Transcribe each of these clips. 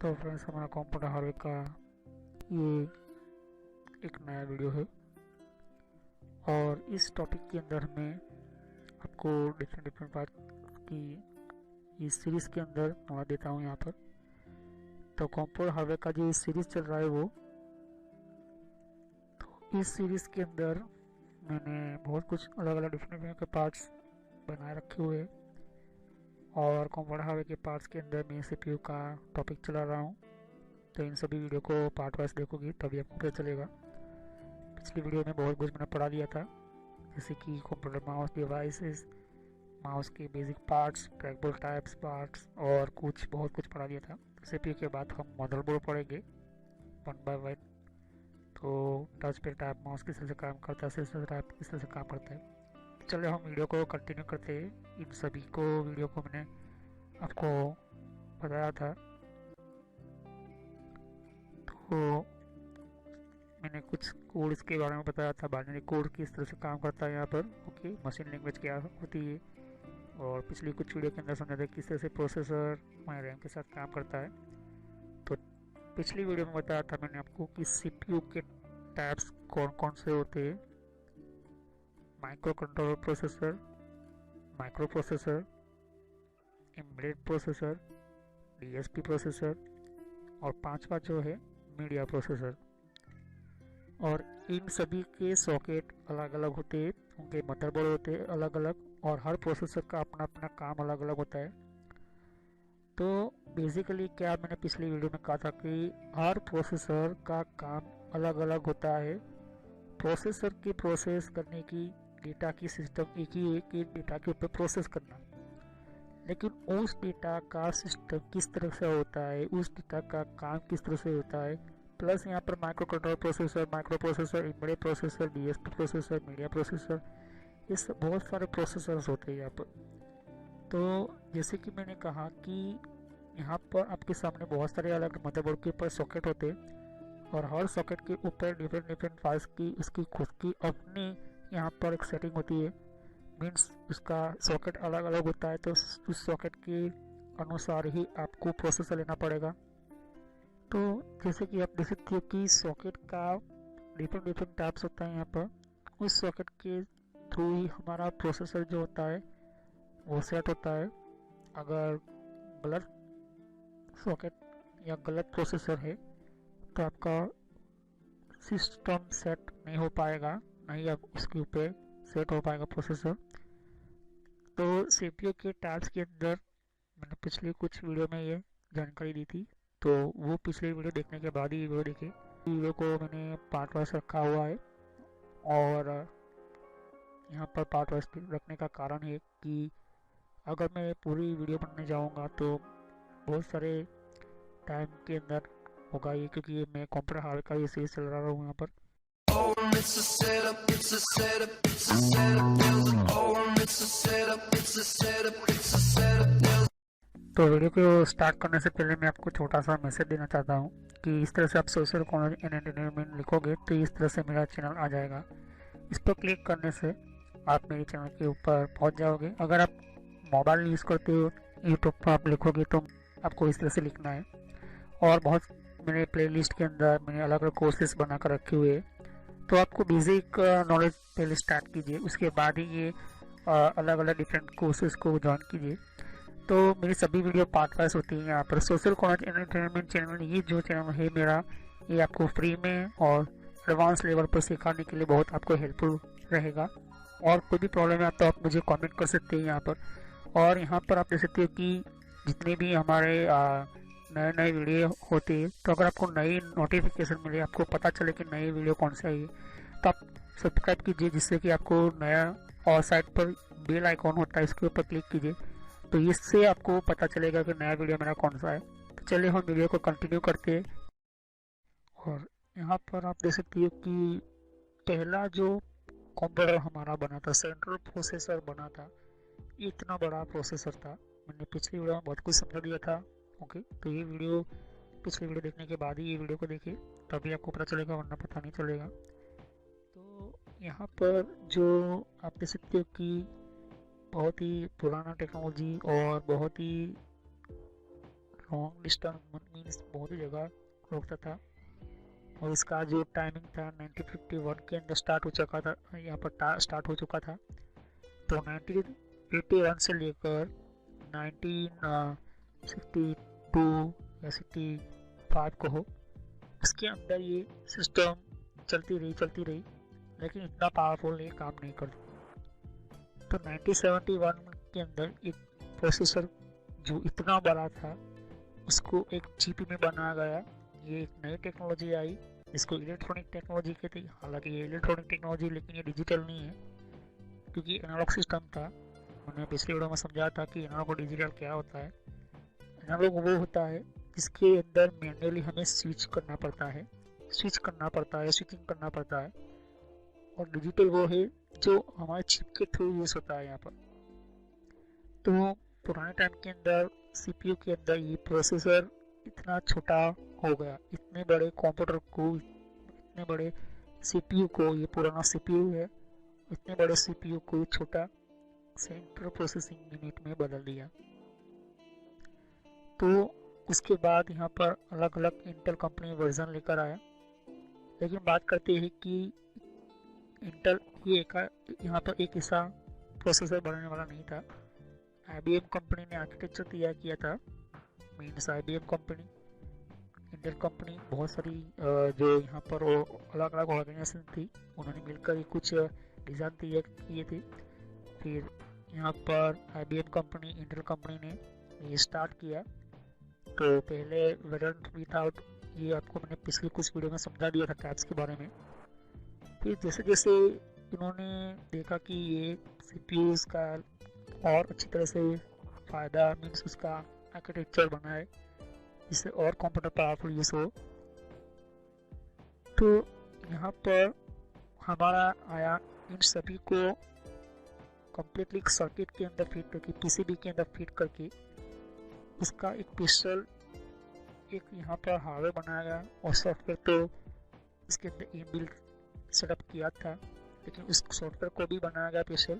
तो फ्रेंड्स, हमारा computer hardware का ये एक नया वीडियो है और इस टॉपिक के अंदर हमें आपको डिफरेंट डिफरेंट पार्ट की इस सीरीज़ के अंदर नॉलेज देता हूँ यहाँ पर। तो कंप्यूटर हार्डवेयर का जो सीरीज़ चल रहा है वो, तो इस सीरीज़ के अंदर मैंने बहुत कुछ अलग अलग डिफरेंट के पार्ट्स बनाए रखे हुए हैं और कंप्यूटर हार्डवेयर के पार्ट्स के अंदर मैं सीपीयू का टॉपिक चला रहा हूँ। तो इन सभी वीडियो को पार्ट वाइज देखोगे तभी आपको पता चलेगा। पिछली वीडियो में बहुत कुछ मैंने पढ़ा दिया था, जैसे कि कंप्यूटर माउस डिवाइसेस, माउस के basic parts, trackball types parts और कुछ बहुत कुछ पढ़ा दिया था। सीपीयू के बाद हम मदरबोर्ड पढ़ेंगे वन बाय वन। तो टच पैड टाइप माउस किस तरह से काम करता है, सिस्टम टाइप किस तरह से काम करता है। चलिए हम वीडियो को कंटिन्यू करते हैं। इन सभी को वीडियो को मैंने आपको बताया था, तो मैंने कुछ कोड इसके बारे में बताया था, बाइनरी कोड किस तरह से काम करता है यहाँ पर। ओके, मशीन लैंग्वेज क्या होती है, और पिछली कुछ वीडियो के अंदर समझा था किस तरह से प्रोसेसर हमारे रैम के साथ काम करता है। तो पिछली वीडियो में बताया था मैंने आपको कि सीपीयू के टाइप्स कौन कौन से होते हैं। Micro controller processor, micro processor, embedded processor, DSP processor और पांचवा जो है मीडिया प्रोसेसर। और इन सभी के सॉकेट अलग अलग होते हैं, उनके मदरबोर्ड होते हैं अलग अलग, और हर प्रोसेसर का अपना अपना काम अलग अलग होता है। तो बेसिकली क्या मैंने पिछली वीडियो में कहा था कि हर प्रोसेसर का काम अलग अलग होता है। प्रोसेसर की प्रोसेस करने की डेटा की सिस्टम एक ही है कि डेटा के ऊपर प्रोसेस करना, लेकिन उस डेटा का सिस्टम किस तरह से होता है, उस डेटा का काम किस तरह से होता है। प्लस यहाँ पर micro controller processor, micro processor, embedded processor, DSP processor, media processor, ये सब बहुत सारे प्रोसेसर्स होते हैं यहाँ पर। तो जैसे कि मैंने कहा कि यहाँ पर आपके सामने बहुत सारे अलग मदरबोर्ड के ऊपर सॉकेट होते हैं और हर सॉकेट के ऊपर डिफरेंट डिफरेंट फाइल्स की उसकी खुद की अपनी यहाँ पर एक सेटिंग होती है। मीन्स उसका सॉकेट अलग अलग होता है, तो उस सॉकेट के अनुसार ही आपको प्रोसेसर लेना पड़ेगा। तो जैसे कि आप देख सकते हो कि सॉकेट का डिफरेंट डिफरेंट टाइप्स होता है यहाँ पर। उस सॉकेट के थ्रू ही हमारा प्रोसेसर जो होता है वो सेट होता है। अगर गलत सॉकेट या गलत प्रोसेसर है तो आपका सिस्टम सेट नहीं हो पाएगा, नहीं आप उसके ऊपर सेट हो पाएगा प्रोसेसर। तो सीपीयू के टाइप्स के अंदर मैंने पिछले कुछ वीडियो में ये जानकारी दी थी, तो वो पिछले वीडियो देखने के बाद ही वीडियो देखे। वीडियो को मैंने पार्ट वाइज रखा हुआ है और यहाँ पर पार्ट वाइज रखने का कारण है कि अगर मैं पूरी वीडियो बनने जाऊँगा तो बहुत सारे टाइम के अंदर होगा ये, क्योंकि ये मैं कंप्यूटर हार्डवेयर का ये सीरीज चल रहा हूँ यहाँ पर। तो वीडियो को स्टार्ट करने से पहले मैं आपको छोटा सा मैसेज देना चाहता हूँ कि इस तरह से आप सोशल कॉलेज एंड एंटरटेनमेंट लिखोगे तो इस तरह से मेरा चैनल आ जाएगा। इस पर क्लिक करने से आप मेरे चैनल के ऊपर पहुँच जाओगे। अगर आप मोबाइल यूज़ करते हो, यूट्यूब पर आप लिखोगे तो आपको इस तरह से लिखना है। और बहुत मेरे प्लेलिस्ट के अंदर मैंने अलग अलग कोर्सेज बना कर रखे हुए हैं, तो आपको बेसिक नॉलेज पहले स्टार्ट कीजिए, उसके बाद ही ये अलग अलग डिफरेंट कोर्सेज को ज्वाइन कीजिए। तो मेरी सभी वीडियो पार्ट वाइज होती है यहाँ पर। सोशल कॉलेज एंटरटेनमेंट चैनल, ये जो चैनल है मेरा, ये आपको फ्री में और एडवांस लेवल पर सिखाने के लिए बहुत आपको हेल्पफुल रहेगा। और कोई भी प्रॉब्लम है तो आप मुझे कमेंट कर सकते हैं यहाँ पर। और यहाँ पर आप देख सकते हो कि जितने भी हमारे नए नए वीडियो होती है, तो अगर आपको नई नोटिफिकेशन मिले, आपको पता चले कि नई वीडियो कौन सी आई है, तो आप सब्सक्राइब कीजिए, जिससे कि आपको नया, और साइड पर बेल आइकॉन होता है इसके ऊपर क्लिक कीजिए, तो इससे आपको पता चलेगा कि नया वीडियो मेरा कौन सा है। तो चलिए हम वीडियो को कंटिन्यू करते हैं। और यहाँ पर आप देख सकते हो कि पहला जो कंप्यूटर हमारा बना था, सेंट्रल प्रोसेसर बना था, ये इतना बड़ा प्रोसेसर था। मैंने पिछली वीडियो में बहुत कुछ समझा दिया था। ओके, तो ये वीडियो पिछली वीडियो देखने के बाद ही ये वीडियो को देखिए, तभी आपको पता चलेगा, वरना पता नहीं चलेगा। तो यहाँ पर जो आप देख सकते हो कि बहुत ही पुराना टेक्नोलॉजी और बहुत ही लॉन्ग डिस्टेंस मीन्स बहुत ही जगह रोकता था। और इसका जो टाइमिंग था 1951 के अंदर स्टार्ट हो चुका था, यहाँ पर स्टार्ट हो चुका था। तो 1981 से लेकर 1962 या 65 को हो, उसके अंदर ये सिस्टम चलती रही, लेकिन इतना पावरफुल ये काम नहीं करती। तो 1971 के अंदर एक प्रोसेसर जो इतना बड़ा था उसको एक चिप में बनाया गया। ये एक नई टेक्नोलॉजी आई, इसको इलेक्ट्रॉनिक टेक्नोलॉजी कहते हैं। हालांकि ये इलेक्ट्रॉनिक टेक्नोलॉजी, लेकिन ये डिजिटल नहीं है, क्योंकि एनालॉग सिस्टम था। मैंने पिछले वीडियो में समझा था कि एनालॉग और डिजिटल क्या होता है। एनालॉग वो होता है जिसके अंदर मैन्युअली हमें स्विचिंग करना पड़ता है, स्विचिंग करना पड़ता है। और डिजिटल वो है जो हमारे चिप के थ्रू यूज होता है यहाँ पर। तो पुराने टाइम के अंदर सीपीयू के अंदर ये प्रोसेसर इतना छोटा हो गया, इतने बड़े कंप्यूटर को, इतने बड़े सीपीयू को, ये पुराना सीपीयू है, इतने बड़े सीपीयू को छोटा सेंट्रल प्रोसेसिंग यूनिट में बदल दिया। तो उसके बाद यहाँ पर अलग अलग इंटेल कंपनी वर्जन लेकर आया। लेकिन बात करते हैं कि इंटेल ये यहाँ पर एक ऐसा प्रोसेसर बनाने वाला नहीं था। IBM कंपनी ने आर्किटेक्चर तैयार किया था। Means IBM company, Intel company, बहुत सारी जो यहाँ पर अलग अलग ऑर्गेनाइजेशन थी, उन्होंने मिलकर कुछ डिज़ाइन तैयार किए थे। फिर यहाँ पर IBM कंपनी, इंटेल कंपनी ने ये स्टार्ट किया। तो पहले वेरिएंट विदाउट, ये आपको मैंने पिछले कुछ वीडियो में समझा दिया था टैब्स के बारे में। फिर जैसे जैसे इन्होंने देखा कि ये CPUs का और अच्छी तरह से फ़ायदा, मीन्स उसका आर्किटेक्चर बनाए जिससे और कंप्यूटर पावरफुल यूज हो, तो यहाँ पर हमारा आया इन सभी को कम्प्लीटली सर्किट के अंदर फिट करके, PCB के अंदर फिट करके उसका एक स्पेशल एक यहाँ पर हार्डवेयर बनाया गया। और सॉफ्टवेयर तो इसके अंदर इनबिल्ट सेटअप किया था, लेकिन उस सॉफ्टवेयर को भी बनाया गया स्पेशल।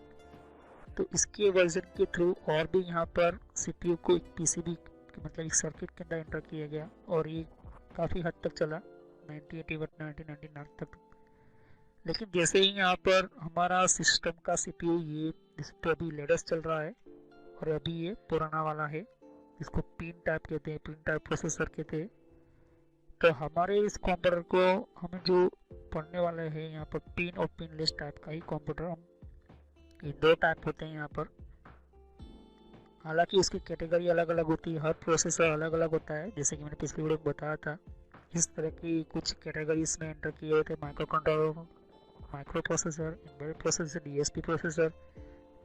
तो इसके वर्जन के थ्रू और भी यहाँ पर CPU को एक PCB मतलब एक सर्किट के अंदर एंटर किया गया, और ये काफ़ी हद तक चला 1981-1999 तक। लेकिन जैसे ही यहाँ पर हमारा सिस्टम का CPU, ये जिस पर अभी लेटेस्ट चल रहा है और अभी ये पुराना वाला है, इसको पिन टाइप कहते हैं, पिन टाइप प्रोसेसर कहते हैं। तो हमारे इस कंप्यूटर को हमें जो पढ़ने वाले हैं यहाँ पर पिन और पिनलेस टाइप का ही कंप्यूटर, हम ये दो टाइप होते हैं यहाँ पर। हालांकि उसकी कैटेगरी अलग अलग होती है, हर प्रोसेसर अलग अलग होता है, जैसे कि मैंने पिछले वीडियो में बताया था। इस तरह की कुछ कैटेगरीज में एंटर किए हुए थे: micro controller, micro processor, embedded processor, DSP processor,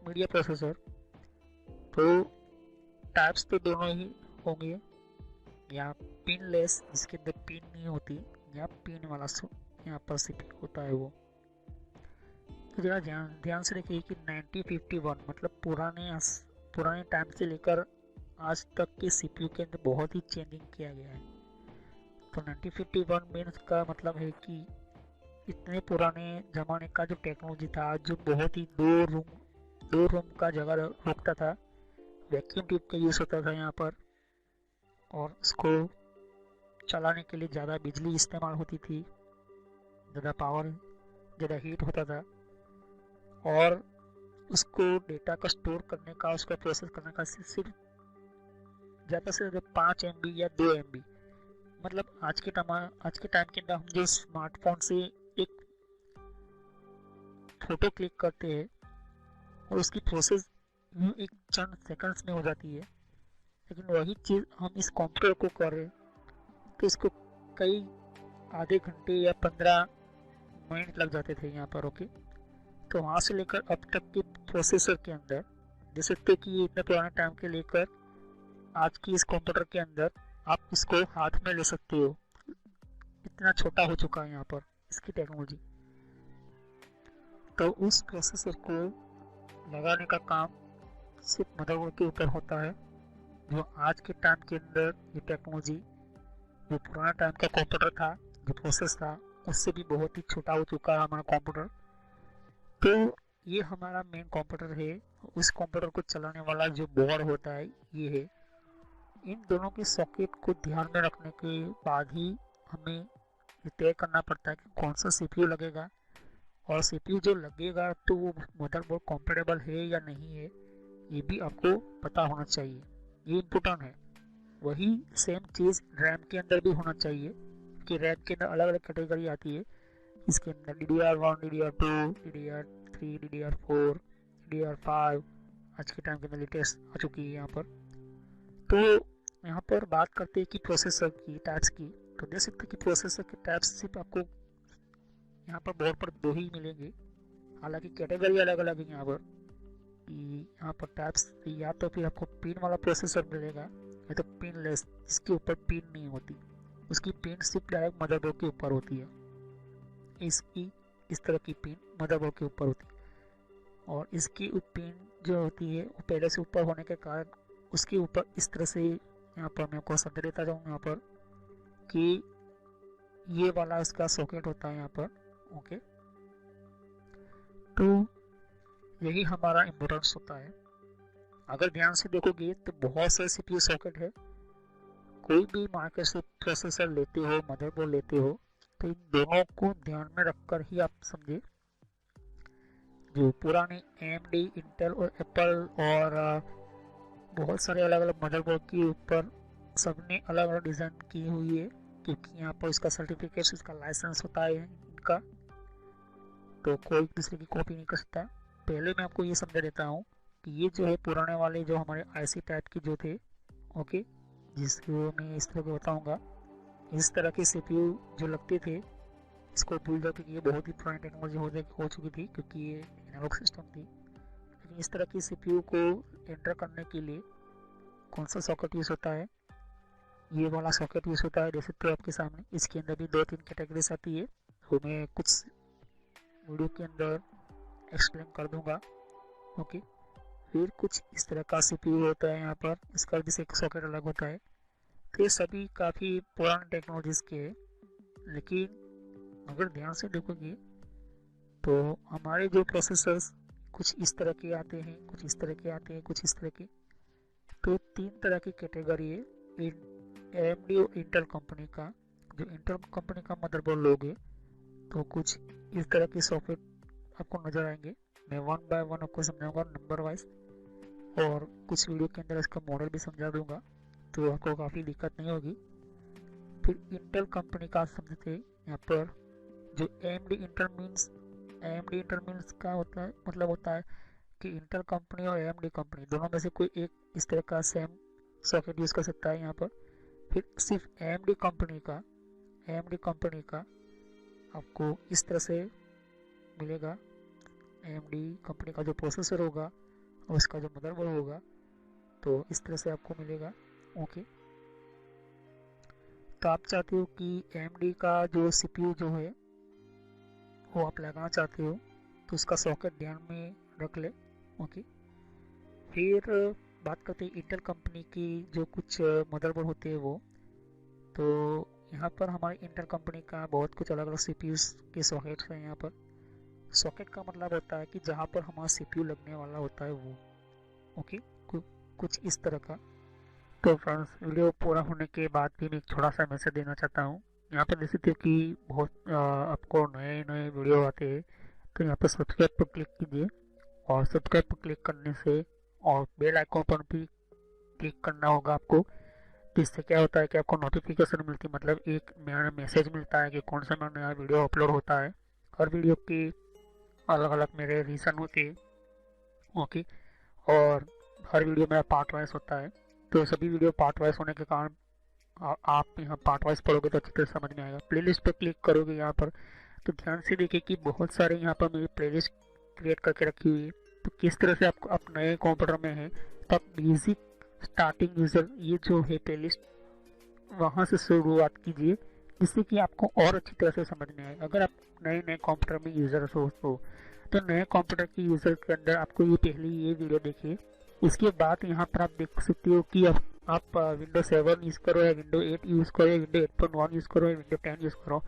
media processor. तो टाइप्स तो दोनों ही होंगे। यहाँ पिनलेस, जिसके अंदर पिन नहीं होती, या पिन वाला यहाँ पर CPU होता है वो। तो जरा ध्यान से देखिए कि 1951 मतलब पुराने टाइम से लेकर आज तक के CPU के अंदर बहुत ही चेंजिंग किया गया है। तो 1951 मीन्स का मतलब है कि इतने पुराने ज़माने का जो टेक्नोलॉजी था, जो बहुत ही दो रूम का जगह रोकता था, वैक्यूम ट्यूब का यूज़ होता था यहाँ पर, और उसको चलाने के लिए ज़्यादा बिजली इस्तेमाल होती थी, ज़्यादा पावर, ज़्यादा हीट होता था। और उसको डेटा का स्टोर करने का, उसका प्रोसेस करने का सिर्फ ज़्यादा से ज़्यादा 5 MB या 2 MB। मतलब आज के टाइम के अंदर हम जो स्मार्टफोन से एक फ़ोटो क्लिक करते हैं और उसकी प्रोसेस एक चंद सेकंड्स में हो जाती है, लेकिन वही चीज़ हम इस कंप्यूटर को कर रहे हैं तो इसको कई आधे घंटे या 15 मिनट लग जाते थे यहाँ पर। ओके, तो वहाँ से लेकर अब तक के प्रोसेसर के अंदर देख सकते हो कि ये इतने पुराने टाइम के लेकर आज की इस कंप्यूटर के अंदर आप इसको हाथ में ले सकते हो, इतना छोटा हो चुका है यहाँ पर इसकी टेक्नोलॉजी। तो उस प्रोसेसर को लगाने का काम सिर्फ मदरबोर्ड के ऊपर होता है, जो आज के टाइम के अंदर ये टेक्नोलॉजी, जो पुराना टाइम का कंप्यूटर था, जो प्रोसेस था, उससे भी बहुत ही छोटा हो चुका है हमारा कंप्यूटर। तो ये हमारा मेन कंप्यूटर है। उस कंप्यूटर को चलाने वाला जो बोर्ड होता है ये है। इन दोनों की सॉकेट को ध्यान में रखने के बाद ही हमें ये तय करना पड़ता है कि कौन सा सीपीयू लगेगा, और सीपीयू जो लगेगा तो वो मदरबोर्ड कंपेटेबल है या नहीं है, ये भी आपको पता होना चाहिए। ये इम्पोर्टेंट है। वही सेम चीज़ रैम के अंदर भी होना चाहिए कि रैम के अंदर अलग अलग कैटेगरी आती है। इसके अंदर DDR1, DDR2, DDR3, DDR4, DDR5 आज के टाइम के अंदर लेटेस्ट आ चुकी है यहाँ पर। तो यहाँ पर बात करते हैं कि प्रोसेसर की टाइप्स की, तो देख सकते हैं कि प्रोसेसर के टाइप्स सिर्फ आपको यहाँ पर बोर्ड पर दो ही मिलेंगे, हालांकि कैटेगरी अलग अलग है यहाँ पर। यहाँ पर टाइप्स या तो फिर आपको पिन वाला प्रोसेसर मिलेगा या तो पिन लेस, जिसके ऊपर पिन नहीं होती, उसकी पिन सिर्फ डायरेक्ट मदरबोर्ड के ऊपर होती है। इसकी इस तरह की पिन मदरबोर्ड के ऊपर होती है, और इसकी पिन जो होती है वो पहले से ऊपर होने के कारण उसके ऊपर इस तरह से, यहाँ पर मैं आपको समझ देता जाऊँ यहाँ पर कि ये वाला इसका सॉकेट होता है यहाँ पर। ओके, तो यही हमारा इम्पोर्टेंस होता है। अगर ध्यान से देखोगे तो बहुत सारे सीपीयू सॉकेट है। कोई भी मार्केट से प्रोसेसर लेते हो, मदरबोर्ड लेते हो, तो इन दोनों को ध्यान में रखकर ही आप समझे। जो पुराने AMD, इंटेल और एप्पल और बहुत सारे अलग अलग मदरबोर्ड के ऊपर सबने अलग अलग डिज़ाइन की हुई है, क्योंकि यहाँ पर इसका सर्टिफिकेट, इसका लाइसेंस होता है इनका, तो कोई दूसरे की कॉपी नहीं कर सकता। पहले मैं आपको ये समझा देता हूँ कि ये जो है पुराने वाले जो हमारे IC टाइप की जो थे, ओके, जिसको मैं इस तरह के बताऊँगा, इस तरह के CPU जो लगते थे, इसको भूल जाओ क्योंकि ये बहुत ही पुरानी टेक्नोलॉजी हो चुकी थी, क्योंकि ये एनालॉग सिस्टम थी। लेकिन इस तरह की CPU को एंटर करने के लिए कौन सा सॉकेट यूज़ होता है, ये वाला सॉकेट यूज़ होता है। जैसे तो आपके सामने इसके अंदर भी 2-3 कैटेगरीज आती है, तो मैं कुछ वीडियो के अंदर एक्सप्लेन कर दूंगा। ओके, फिर कुछ इस तरह का CPU होता है यहाँ पर, इसका भी एक सॉकेट अलग होता है। तो ये सभी काफ़ी पुराने टेक्नोलॉजीज़ के हैं, लेकिन अगर ध्यान से देखोगे तो हमारे जो प्रोसेसर्स कुछ इस तरह के आते हैं, कुछ इस तरह के आते हैं, कुछ इस तरह के। तो 3 तरह की कैटेगरी है AMD और इंटेल कंपनी का। जो इंटेल कंपनी का मदरबोर्ड लोगे तो कुछ इस तरह के सॉकेट आपको नज़र आएंगे। मैं 1 बाय 1 आपको समझाऊंगा नंबर वाइज, और कुछ वीडियो के अंदर इसका मॉडल भी समझा दूंगा, तो आपको काफ़ी दिक्कत नहीं होगी। फिर इंटेल कंपनी का समझते यहाँ पर जो AMD इंटेल मीन्स का होता है, मतलब होता है कि इंटेल कंपनी और AMD कंपनी दोनों में से कोई एक इस तरह का सेम सॉकेट यूज़ कर सकता है यहाँ पर। फिर सिर्फ AMD कंपनी का आपको इस तरह से मिलेगा। AMD कंपनी का जो प्रोसेसर होगा और उसका जो मदरबोर्ड होगा, तो इस तरह से आपको मिलेगा। ओके, तो आप चाहते हो कि AMD का जो CPU जो है वो आप लगाना चाहते हो, तो उसका सॉकेट ध्यान में रख ले। ओके, फिर बात करते हैं इंटेल कंपनी की जो कुछ मदरबोर्ड होते हैं वो। तो यहाँ पर हमारे इंटेल कंपनी का बहुत कुछ अलग अलग CPUs के सॉकेट्स हैं यहाँ पर। सॉकेट का मतलब होता है कि जहाँ पर हमारा CPU लगने वाला होता है वो। ओके, कुछ इस तरह का। तो फ्रेंड्स, वीडियो पूरा होने के बाद भी मैं एक छोटा सा मैसेज देना चाहता हूँ। यहाँ पर देख सकते हो कि बहुत आपको नए नए वीडियो आते हैं, तो यहाँ पर सब्सक्राइब पर क्लिक कीजिए, और सब्सक्राइब पर क्लिक करने से और बेल आइकन पर भी क्लिक करना होगा आपको। इससे क्या होता है कि आपको नोटिफिकेशन मिलती है, मतलब एक मेरा मैसेज मिलता है कि कौन सा नया वीडियो अपलोड होता है। हर वीडियो की अलग अलग मेरे रीज़न होते हैं। ओके, और हर वीडियो मेरा पार्ट वाइज होता है, तो सभी वीडियो पार्ट वाइज होने के कारण आप यहाँ पार्ट वाइज पढ़ोगे तो अच्छी तरह समझ में आएगा। प्लेलिस्ट पर क्लिक करोगे यहाँ पर, तो ध्यान से देखिए कि बहुत सारे यहाँ पर मेरी प्लेलिस्ट क्रिएट करके रखी हुई है। तो किस तरह से आपको, आप नए कंप्यूटर में हैं तो आप बेसिक स्टार्टिंग यूज़र ये जो है प्लेलिस्ट, वहाँ से शुरुआत कीजिए, जिससे कि आपको और अच्छी तरह से समझ में आए। अगर आप नए कंप्यूटर में यूज़र हो तो नए कंप्यूटर के यूज़र के अंदर आपको ये पहले ये वीडियो देखिए। इसके बाद यहाँ पर आप देख सकते हो कि आप विंडो 7 यूज़ करो या विंडो 8 यूज़ करो या विंडो 8.1 यूज़ करो या विंडो 10 यूज़ करो।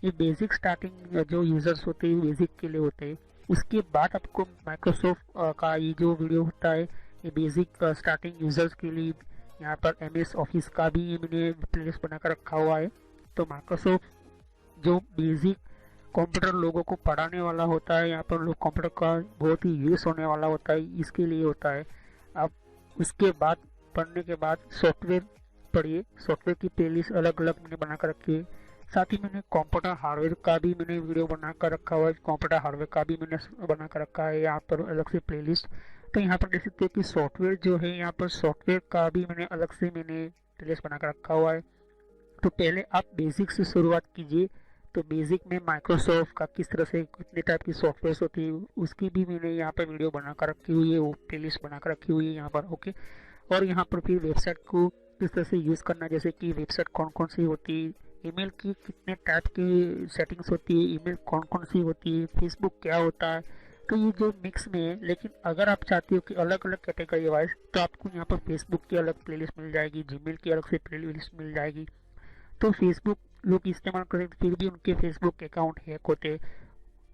ये बेसिक स्टार्टिंग जो यूज़र्स होते हैं बेसिक के लिए होते हैं। उसके बाद आपको माइक्रोसॉफ्ट का ये जो वीडियो होता है ये बेसिक स्टार्टिंग यूज़र्स के लिए यहाँ पर MS ऑफिस का भी मैंने प्लेलिस्ट बनाकर रखा हुआ है। तो माइक्रोसॉफ्ट जो बेसिक कंप्यूटर लोगों को पढ़ाने वाला होता है, यहाँ पर लोग कंप्यूटर का बहुत ही यूज़ होने वाला होता है, इसके लिए होता है। अब उसके बाद पढ़ने के बाद सॉफ्टवेयर पढ़िए, सॉफ्टवेयर की प्लेलिस्ट अलग अलग मैंने बना कर रखी है। साथ ही मैंने कंप्यूटर हार्डवेयर का भी मैंने वीडियो बना कर रखा हुआ है, कंप्यूटर हार्डवेयर का भी मैंने बना कर रखा है यहाँ पर अलग से प्लेलिस्ट। तो यहाँ पर देख सकते हो कि सॉफ्टवेयर जो है, यहाँ पर सॉफ्टवेयर का भी मैंने अलग से मैंने प्लेलिस्ट बना कर रखा हुआ है। तो पहले आप बेसिक से शुरुआत कीजिए। तो बेसिक में माइक्रोसॉफ्ट का किस तरह से कितने टाइप की सॉफ्टवेयर होती है उसकी भी मैंने यहाँ पर वीडियो बना कर रखी हुई है, वो प्लेलिस्ट बना कर रखी हुई है यहाँ पर। ओके, और यहाँ पर फिर वेबसाइट को किस तरह से यूज़ करना, जैसे कि वेबसाइट कौन कौन सी होती है, ईमेल की कितने टाइप की सेटिंग्स होती है, ईमेल कौन कौन सी होती है, फेसबुक क्या होता है। तो ये जो मिक्स में है, लेकिन अगर आप चाहते हो कि अलग अलग कैटेगरी वाइज, तो आपको यहाँ पर फेसबुक की अलग प्लेलिस्ट मिल जाएगी, जीमेल की अलग से प्लेलिस्ट मिल जाएगी। तो फेसबुक लोग इस्तेमाल करें फिर भी उनके फेसबुक अकाउंट हैक होते।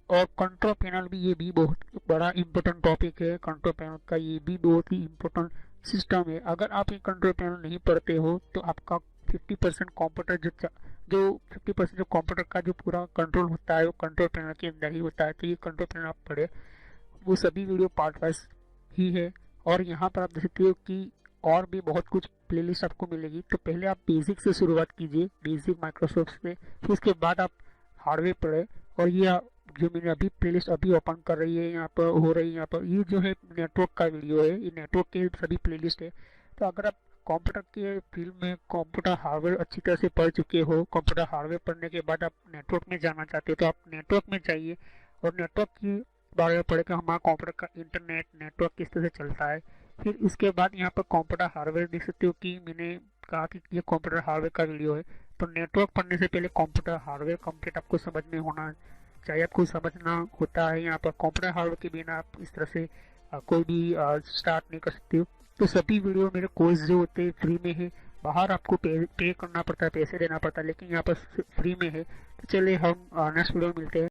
और कंट्रोल पैनल भी, ये भी बहुत बड़ा इंपॉर्टेंट टॉपिक है। कंट्रोल पैनल का ये भी बहुत ही इम्पोर्टेंट सिस्टम है। अगर आप ये कंट्रोल पैनल नहीं पढ़ते हो तो आपका 50% कंप्यूटर जो 50% जो कंप्यूटर का जो पूरा कंट्रोल होता है वो कंट्रोल पैनल के अंदर ही होता है। तो ये कंट्रोल पैनल आप पढ़े, वो सभी वीडियो पार्ट वाइज ही है। और यहाँ पर आप देख सकते हो कि और भी बहुत कुछ प्लेलिस्ट आपको मिलेगी। तो पहले आप बेसिक से शुरुआत कीजिए, बेसिक माइक्रोसॉफ्ट से, फिर उसके बाद आप हार्डवेयर पढ़े। और ये जो मैंने अभी प्लेलिस्ट अभी ओपन कर रही है यहाँ पर हो रही है, यहाँ पर ये जो है नेटवर्क का वीडियो है, ये नेटवर्क के सभी प्लेलिस्ट है। तो अगर आप कंप्यूटर के फील्ड में कंप्यूटर हार्डवेयर अच्छी तरह से पढ़ चुके हो, कंप्यूटर हार्डवेयर पढ़ने के बाद आप नेटवर्क में जाना चाहते हो, तो आप नेटवर्क में जाइए और नेटवर्क की बारे में पढ़े कि हमारा कंप्यूटर का इंटरनेट नेटवर्क किस तरह से चलता है। फिर उसके बाद यहाँ पर कंप्यूटर हार्डवेयर देख सकते हो कि मैंने कहा कि ये कंप्यूटर हार्डवेयर का वीडियो है। तो नेटवर्क पढ़ने से पहले कंप्यूटर हार्डवेयर कंप्लीट आपको समझ में होना चाहिए, आपको समझना होता है। यहाँ पर कंप्यूटर हार्डवेयर के बिना आप इस तरह से कोई भी स्टार्ट नहीं कर सकते हो। तो सभी वीडियो मेरे कोर्स जो होते हैं फ्री में है, बाहर आपको पे करना पड़ता है, पैसे देना पड़ता है, लेकिन यहाँ पर फ्री में है। तो चलिए हम नेक्स्ट वीडियो में मिलते हैं।